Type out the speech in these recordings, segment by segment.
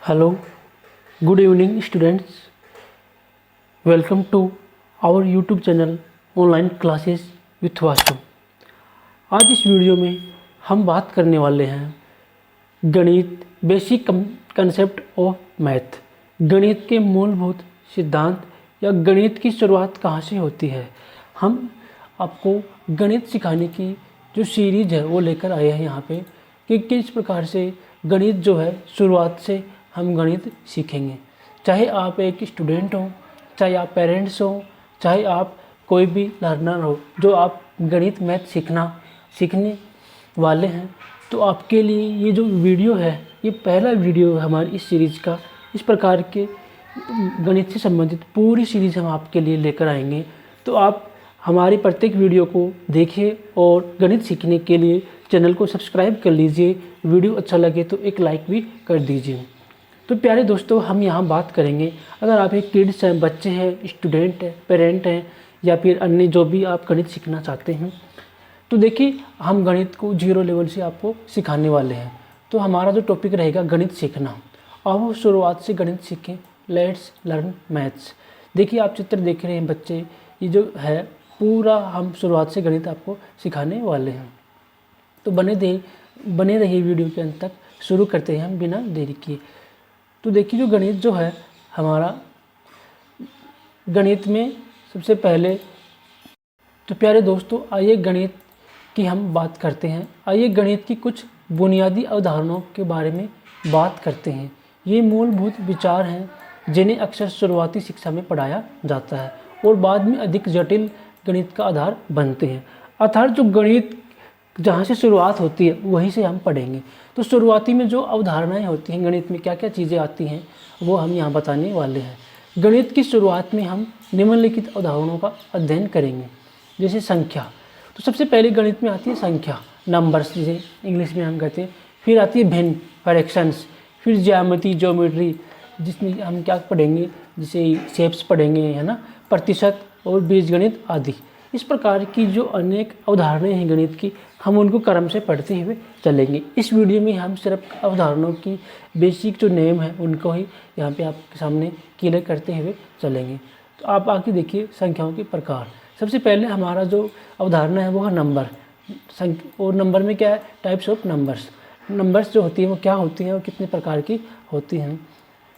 Hello, good evening students. Welcome to our YouTube channel online classes with vastu. आज इस video में हम बात करने वाले हैं गणित बेसिक कंसेप्ट ऑफ मैथ। गणित के मूलभूत सिद्धांत या गणित की शुरुआत कहाँ से होती है। हम आपको गणित सिखाने की जो सीरीज है वो लेकर आए हैं यहाँ पे कि किस प्रकार से गणित जो है शुरुआत से हम गणित सीखेंगे। चाहे आप एक स्टूडेंट हो, चाहे आप पेरेंट्स हो, चाहे आप कोई भी लर्नर हो, जो आप गणित मैथ सीखने वाले हैं, तो आपके लिए ये जो वीडियो है ये पहला वीडियो है हमारी इस सीरीज़ का। इस प्रकार के गणित से संबंधित पूरी सीरीज़ हम आपके लिए लेकर आएंगे। तो आप हमारी प्रत्येक वीडियो को देखिए और गणित सीखने के लिए चैनल को सब्सक्राइब कर लीजिए। वीडियो अच्छा लगे तो एक लाइक भी कर दीजिए। तो प्यारे दोस्तों, हम यहाँ बात करेंगे, अगर आप एक किड्स हैं, बच्चे हैं, स्टूडेंट हैं, पेरेंट हैं या फिर अन्य जो भी आप गणित सीखना चाहते हैं, तो देखिए हम गणित को 0 लेवल से आपको सिखाने वाले हैं। तो हमारा जो टॉपिक रहेगा गणित सीखना। अब शुरुआत से गणित सीखें, लेट्स लर्न मैथ्स। देखिए आप चित्र देख रहे हैं बच्चे, ये जो है पूरा हम शुरुआत से गणित आपको सिखाने वाले हैं। तो बने रहिए वीडियो के अंत तक। शुरू करते हैं हम बिना देरी किए। तो देखिए जो गणित जो है हमारा, गणित में सबसे पहले तो प्यारे दोस्तों आइए गणित की हम बात करते हैं। आइए गणित की कुछ बुनियादी अवधारणाओं के बारे में बात करते हैं। ये मूलभूत विचार हैं जिन्हें अक्सर शुरुआती शिक्षा में पढ़ाया जाता है और बाद में अधिक जटिल गणित का आधार बनते हैं। अर्थात जो गणित जहाँ से शुरुआत होती है वहीं से हम पढ़ेंगे। तो शुरुआती में जो अवधारणाएं होती हैं गणित में, क्या क्या चीज़ें आती हैं, वो हम यहाँ बताने वाले हैं। गणित की शुरुआत में हम निम्नलिखित अवधारणाओं का अध्ययन करेंगे। जैसे संख्या, तो सबसे पहले गणित में आती है संख्या, नंबर्स जिसे इंग्लिश में हम कहते हैं। फिर आती है भिन्न, फ्रैक्शंस। फिर ज्योमेट्री जिसमें हम क्या पढ़ेंगे, जैसे शेप्स पढ़ेंगे, है ना, प्रतिशत और बीजगणित आदि। इस प्रकार की जो अनेक अवधारणाएं हैं गणित की, हम उनको क्रम से पढ़ते हुए चलेंगे। इस वीडियो में हम सिर्फ अवधारणाओं की बेसिक जो नेम है उनको ही यहाँ पे आपके सामने क्लियर करते हुए चलेंगे। तो आप आके देखिए संख्याओं के प्रकार। सबसे पहले हमारा जो अवधारणा है वो है नंबर। और नंबर में क्या है, टाइप्स ऑफ नंबर्स जो होती हैं वो क्या होती हैं और कितने प्रकार की होती हैं।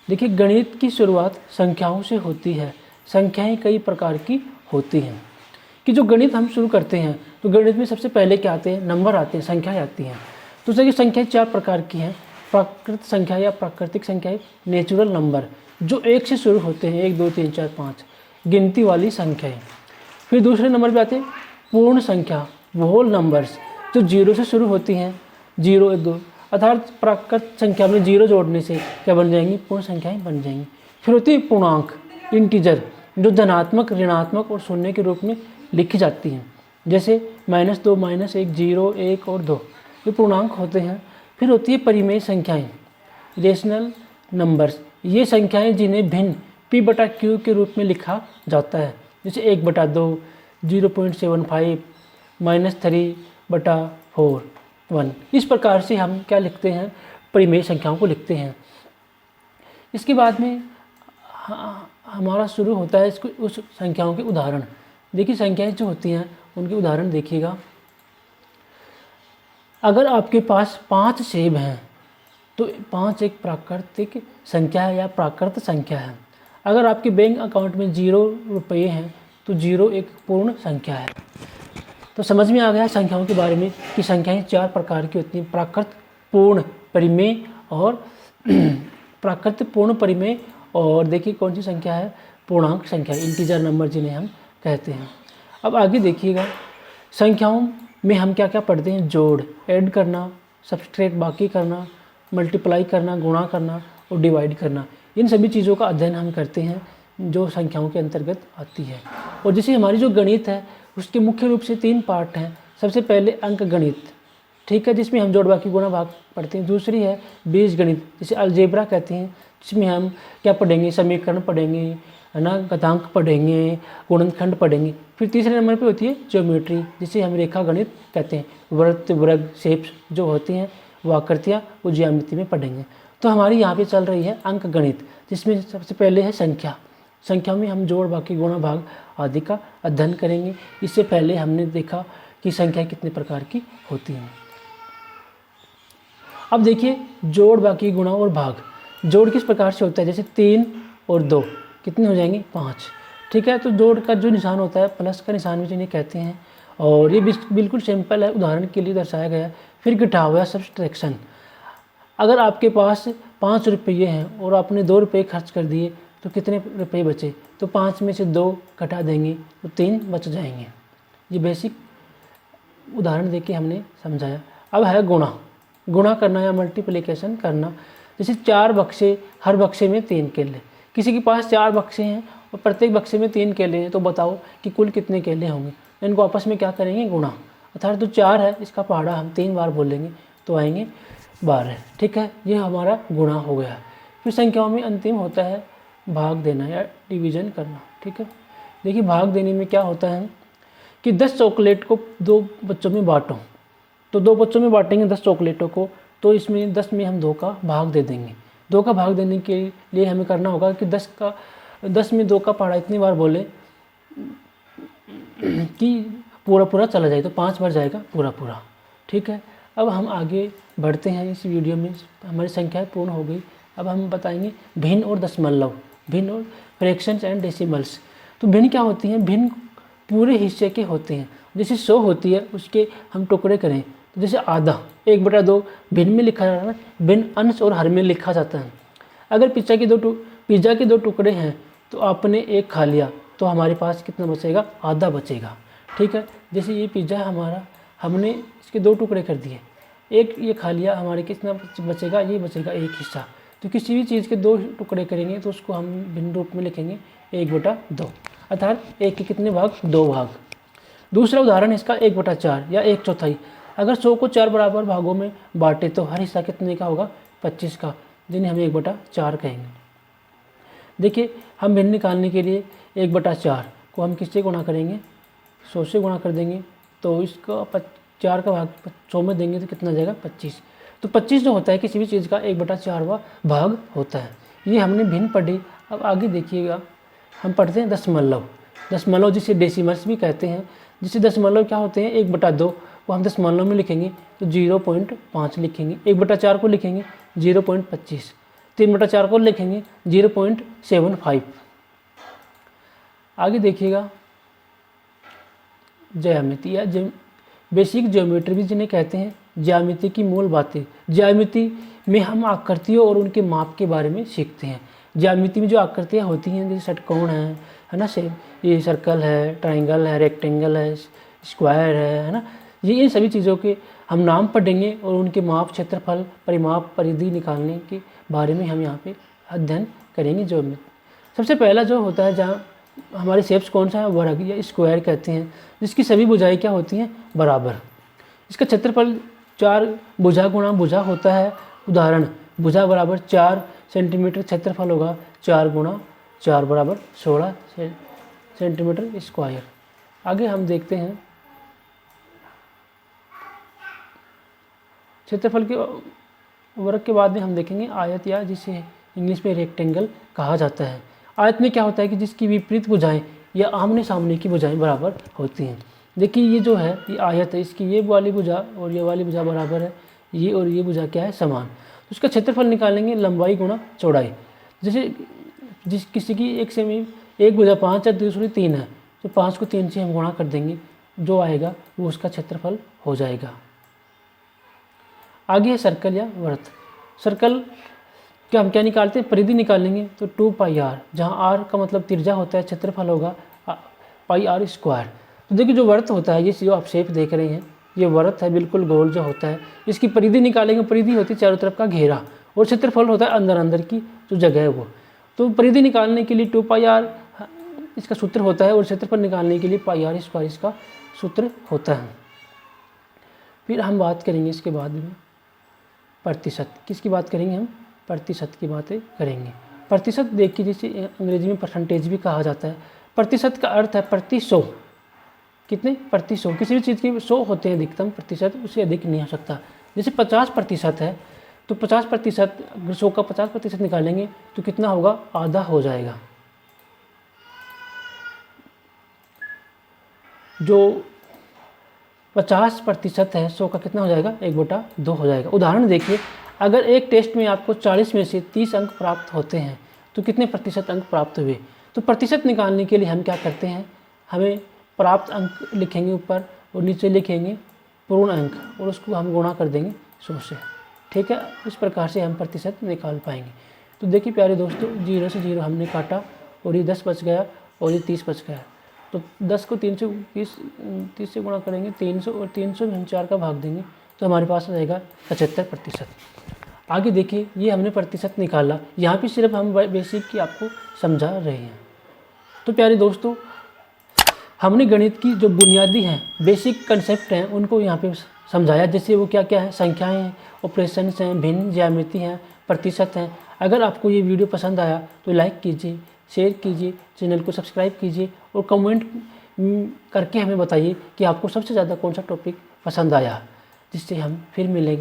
देखिए गणित की शुरुआत संख्याओं से होती है। संख्याएँ कई प्रकार की होती हैं कि जो गणित हम शुरू करते हैं तो गणित में सबसे पहले क्या आते हैं, नंबर आते हैं, संख्याएं आती हैं। तो देखिए संख्याएं 4 प्रकार की हैं। प्राकृत संख्या या प्राकृतिक संख्याएं, नेचुरल नंबर जो 1 से शुरू होते हैं, 1 2 3 4 5, गिनती वाली संख्याएं। फिर दूसरे नंबर पे आते हैं पूर्ण संख्या, होल नंबर्स जो 0 से शुरू होती हैं, 0 1 2, अर्थात प्राकृत संख्या में 0 जोड़ने से क्या बन जाएंगी, पूर्ण संख्याएँ बन जाएंगी। फिर होती है पूर्णांक, इंटीजर, जो धनात्मक, ऋणात्मक और शून्य के रूप में लिखी जाती हैं, जैसे -2 -1 0 1 और 2, ये पूर्णांक होते हैं। फिर होती है परिमेय संख्याएं, रेशनल नंबर्स, ये संख्याएं जिन्हें भिन्न p/q के रूप में लिखा जाता है, जैसे 1/2, 0.75, -3/4 1। इस प्रकार से हम क्या लिखते हैं, परिमेय संख्याओं को लिखते हैं। इसके बाद में हमारा शुरू होता है उस संख्याओं के उदाहरण। देखिए संख्याएं जो होती हैं उनके उदाहरण देखिएगा। अगर आपके पास 5 सेब हैं तो 5 एक प्राकृतिक संख्या है या प्राकृत संख्या है। अगर आपके बैंक अकाउंट में 0 रुपये हैं तो 0 एक पूर्ण संख्या है। तो समझ में आ गया संख्याओं के बारे में कि संख्याएं 4 प्रकार की होती हैं, प्राकृत, पूर्ण, परिमेय और प्राकृत, पूर्ण, परिमेय और देखिए कौन सी संख्या है, पूर्णांक संख्या, इंटीजर नंबर जिन्हें हम कहते हैं। अब आगे देखिएगा संख्याओं में हम क्या क्या पढ़ते हैं, जोड़, ऐड करना, सब्सट्रैक्ट बाकी करना, मल्टीप्लाई करना, गुणा करना और डिवाइड करना। इन सभी चीज़ों का अध्ययन हम करते हैं जो संख्याओं के अंतर्गत आती है। और जैसे हमारी जो गणित है उसके मुख्य रूप से 3 पार्ट हैं। सबसे पहले अंक गणित, ठीक है, जिसमें हम जोड़ बाकी गुणा भाग पढ़ते हैं। दूसरी है बीज गणित, जिसे अलजेब्रा कहते हैं, जिसमें हम क्या पढ़ेंगे, समीकरण पढ़ेंगे, है ना, घातांक पढ़ेंगे, गुणनखंड पढ़ेंगे। फिर तीसरे नंबर पे होती है ज्योमेट्री, जिसे हम रेखा गणित कहते हैं। वृत्त, वर्ग, शेप्स जो होती हैं वो आकृतियाँ वो ज्यामिति में पढ़ेंगे। तो हमारी यहाँ पे चल रही है अंक गणित, जिसमें सबसे पहले है संख्या। संख्या में हम जोड़, बाकी, गुणा, भाग आदि का अध्ययन करेंगे। इससे पहले हमने देखा कि संख्या कितने प्रकार की होती हैं। अब देखिए जोड़, बाकी, गुणा और भाग। जोड़ किस प्रकार से होता है, जैसे 3 और 2 कितने हो जाएंगे, 5। ठीक है, तो जोड़ का जो निशान होता है प्लस का निशान भी जिन्हें कहते हैं, और ये बिल्कुल सिंपल है, उदाहरण के लिए दर्शाया गया है। फिर घटाव या सब्सट्रैक्शन। अगर आपके पास 5 रुपये हैं और आपने 2 रुपये खर्च कर दिए तो कितने रुपये बचे, तो 5 में से 2 घटा देंगे तो 3 बच जाएंगे। ये बेसिक उदाहरण देके हमने समझाया। अब है गुणा। गुणा करना या मल्टीप्लिकेशन करना। जैसे 4 बक्से, हर बक्से में 3 केले। किसी के पास 4 बक्से हैं और प्रत्येक बक्से में 3 केले हैं, तो बताओ कि कुल कितने केले होंगे। इनको आपस में क्या करेंगे, गुणा। अर्थात तो 4 है, इसका पहाड़ा हम 3 बार बोलेंगे तो आएंगे 12। ठीक है, ये हमारा गुणा हो गया। फिर संख्याओं में अंतिम होता है भाग देना या डिवीजन करना। ठीक है, देखिए भाग देने में क्या होता है कि 10 चॉकलेट को 2 बच्चों में बांटो, तो 2 बच्चों में बांटेंगे 10 चॉकलेटों को, तो इसमें 10 में हम 2 का भाग दे देंगे। 2 का भाग देने के लिए हमें करना होगा कि 10 में 2 का पहाड़ा इतनी बार बोले कि पूरा चला जाए, तो 5 बार जाएगा पूरा। ठीक है, अब हम आगे बढ़ते हैं। इस वीडियो में हमारी संख्याएं पूर्ण हो गई। अब हम बताएंगे भिन्न और दशमलव, भिन्न और फ्रैक्शंस एंड डेसिमल्स। तो भिन्न क्या होती हैं, भिन्न पूरे हिस्से के होते हैं। जैसे 100 होती है, उसके हम टुकड़े करें, तो जैसे आधा, 1/2 भिन्न में लिखा जाता है, भिन्न अंश और हर में लिखा जाता है। अगर पिज्ज़ा के 2 टुकड़े हैं तो आपने एक खा लिया, तो हमारे पास कितना बचेगा, आधा बचेगा। ठीक है, जैसे ये पिज़्ज़ा हमारा, हमने इसके 2 टुकड़े कर दिए, एक ये खा लिया, हमारे कितना बचेगा, ये बचेगा एक हिस्सा। तो किसी भी चीज़ के 2 टुकड़े करेंगे तो उसको हम भिन्न रूप में लिखेंगे 1/2, अर्थात 1 के कितने भाग, 2 भाग। दूसरा उदाहरण इसका 1/4 या 1/4। अगर 100 को 4 बराबर भागों में बांटे तो हर हिस्सा कितने का होगा, 25 का, जिन्हें हम 1/4 कहेंगे। देखिए हम भिन्न निकालने के लिए 1/4 को हम किससे गुणा करेंगे, 100 से गुणा कर देंगे, तो इसका 4 का भाग 100 में देंगे तो कितना जाएगा, 25। तो 25 जो होता है किसी भी चीज़ का 1/4वां भाग होता है। ये हमने भिन्न पढ़ी। अब आगे देखिएगा, हम पढ़ते हैं दशमलव। दशमलव जिसे डेसिमल्स भी कहते हैं। जिसे दशमलव क्या होते हैं, 1/2 वो हम दशमलव में लिखेंगे तो 0.5 लिखेंगे। 1/4 को लिखेंगे 0.25। 3/4 को लिखेंगे 0.75। आगे देखिएगा ज्यामिति या बेसिक ज्योमेट्री भी जिन्हें कहते हैं, ज्यामिति की मूल बातें। ज्यामिति में हम आकृतियों और उनके माप के बारे में सीखते हैं। ज्यामिति में जो आकृतियाँ होती हैं, जैसे षटकोण है ना, ये सर्कल है, ट्राइंगल है, रेक्टेंगल है, स्क्वायर है ना, ये इन सभी चीज़ों के हम नाम पढ़ेंगे और उनके माप, क्षेत्रफल, परिमाप, परिधि निकालने के बारे में हम यहाँ पे अध्ययन करेंगे। ज्योमेट्री सबसे पहला जो होता है, जहाँ हमारे शेप्स कौन सा है, वर्ग या स्क्वायर कहते हैं, जिसकी सभी भुजाएं क्या होती हैं, बराबर। इसका क्षेत्रफल 4 भुजा गुणा भुजा होता है। उदाहरण, भुजा बराबर 4 सेंटीमीटर, क्षेत्रफल होगा 4 गुणा 4 बराबर 16 सेंटीमीटर स्क्वायर। आगे हम देखते हैं क्षेत्रफल के वर्ग के बाद में हम देखेंगे आयत, या जिसे इंग्लिश में रेक्टेंगल कहा जाता है। आयत में क्या होता है कि जिसकी विपरीत भुजाएं या आमने सामने की भुजाएं बराबर होती हैं। देखिए ये जो है, ये आयत है, इसकी ये वाली भुजा और ये वाली भुजा बराबर है, ये और ये भुजा क्या है, समान। तो उसका क्षेत्रफल निकालेंगे लंबाई गुणा चौड़ाई। जैसे किसी की एक भुजा 5 है, दूसरी 3 है, तो 5 को 3 से हम गुणा कर देंगे, जो आएगा वो उसका क्षेत्रफल हो जाएगा। आगे है सर्कल या वृत्त। सर्कल क्या हम क्या निकालते हैं, परिधि निकालेंगे तो 2πr, जहाँ r का मतलब त्रिज्या होता है, क्षेत्रफल होगा πr स्क्वायर। तो देखिए जो वृत्त होता है, ये जो आप शेप देख रहे हैं, ये वृत्त है, बिल्कुल गोल जो होता है। इसकी परिधि निकालेंगे, परिधि होती है चारों तरफ का घेरा, और क्षेत्रफल होता है अंदर की जो जगह है वो। तो परिधि निकालने के लिए 2πr इसका सूत्र होता है, और क्षेत्रफल निकालने के लिए πr स्क्वायर इसका सूत्र होता है। फिर हम बात करेंगे इसके बाद में प्रतिशत। किसकी बात करेंगे हम, प्रतिशत की बातें करेंगे। प्रतिशत देखिए, जिसे अंग्रेजी में परसेंटेज भी कहा जाता है। प्रतिशत का अर्थ है प्रति 100, कितने, प्रति 100। किसी भी चीज़ के 100 होते हैं अधिकतम प्रतिशत, उससे अधिक नहीं हो सकता। जैसे 50% है, तो 50%, अगर 100 का 50% निकालेंगे तो कितना होगा, आधा हो जाएगा। जो 50% है 100 का कितना हो जाएगा, 1/2 हो जाएगा। उदाहरण देखिए, अगर एक टेस्ट में आपको 40 में से 30 अंक प्राप्त होते हैं तो कितने प्रतिशत अंक प्राप्त हुए। तो प्रतिशत निकालने के लिए हम क्या करते हैं, हमें प्राप्त अंक लिखेंगे ऊपर और नीचे लिखेंगे पूर्ण अंक और उसको हम गुणा कर देंगे 100 से। ठीक है, इस प्रकार से हम प्रतिशत निकाल पाएंगे। तो देखिए प्यारे दोस्तों, 0 से 0 हमने काटा और ये 10 बच गया और ये 30 बच गया। तो 10 को 30 से गुणा करेंगे 300 और 300 में हम 4 का भाग देंगे तो हमारे पास आ जाएगा 75%। आगे देखिए, ये हमने प्रतिशत निकाला। यहाँ पे सिर्फ हम बेसिक की आपको समझा रहे हैं। तो प्यारे दोस्तों, हमने गणित की जो बुनियादी हैं, बेसिक कंसेप्ट हैं, उनको यहाँ पे समझाया। जैसे वो क्या क्या है, संख्याएं हैं, ऑपरेशंस हैं, भिन्न ज्यामिति हैं, प्रतिशत हैं। अगर आपको ये वीडियो पसंद आया तो लाइक कीजिए, शेयर कीजिए, चैनल को सब्सक्राइब कीजिए और कमेंट करके हमें बताइए कि आपको सबसे ज़्यादा कौन सा टॉपिक पसंद आया, जिससे हम फिर मिलेंगे।